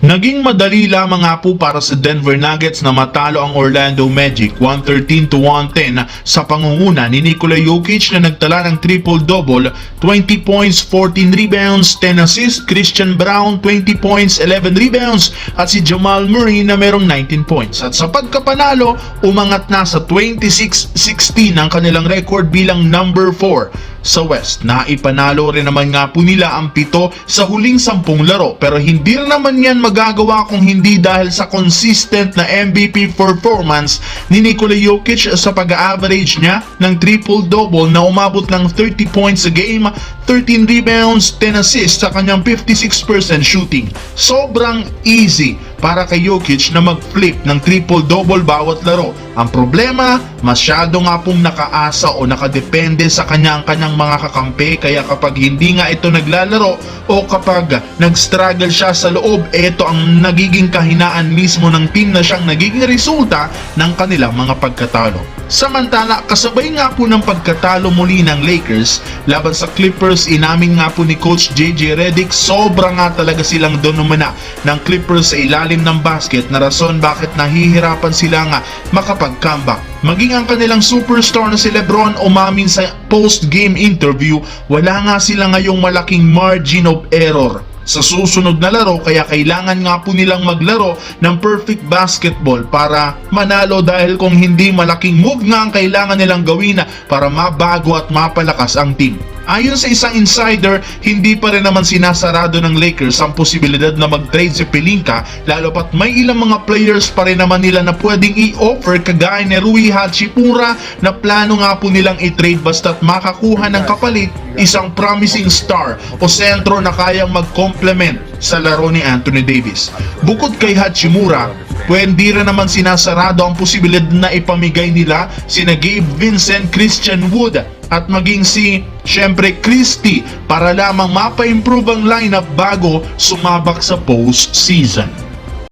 Naging madali lamang nga po para sa Denver Nuggets na matalo ang Orlando Magic 113-110 sa pangunguna ni Nikola Jokic na nagtala ng triple-double, 20 points, 14 rebounds, 10 assists, Christian Braun 20 points, 11 rebounds at si Jamal Murray na merong 19 points. At sa pagkapanalo, umangat na sa 26-16 ang kanilang record bilang number 4 sa West. Naipanalo rin naman nga po nila ang 7 sa huling 10 laro, pero hindi rin naman yan magagawa kung hindi dahil sa consistent na MVP performance ni Nikola Jokic sa pag-average niya ng triple-double na umabot ng 30 points a game, 13 rebounds, 10 assists sa kanyang 56% shooting. Sobrang easy para kay Jokic na mag-flip ng triple-double bawat laro. Ang problema, masyado nga pong nakaasa o nakadepende sa kanyang mga kakampi, kaya kapag hindi nga ito naglalaro o kapag nag-struggle siya sa loob, ito ang nagiging kahinaan mismo ng team na siyang nagiging resulta ng kanilang mga pagkatalo. Samantala, kasabay nga po ng pagkatalo muli ng Lakers laban sa Clippers, inamin nga po ni Coach JJ Redick, sobra nga talaga silang donumana ng Clippers sa ilalim ng basket na rason bakit nahihirapan sila nga makapag-comeback. Maging ang kanilang superstar na si LeBron umamin sa post-game interview, wala nga sila ngayong malaking margin of error sa susunod na laro, kaya kailangan nga po nilang maglaro ng perfect basketball para manalo, dahil kung hindi, malaking move nga ang kailangan nilang gawin para mabago at mapalakas ang team. Ayon sa isang insider, hindi pa rin naman sinasarado ng Lakers ang posibilidad na mag-trade si Pelinka, lalo pat may ilang mga players pa rin naman nila na pwedeng i-offer, kagaya ni Rui Hachimura na plano nga po nilang i-trade basta't makakuha ng kapalit isang promising star o sentro na kayang mag-complement sa laro ni Anthony Davis. Bukod kay Hachimura, pwede rin naman sinasarado ang posibilidad na ipamigay nila sina Gabe Vincent, Christian Wood at maging si syempre Christie para lamang mapa-improve ang lineup bago sumabak sa postseason.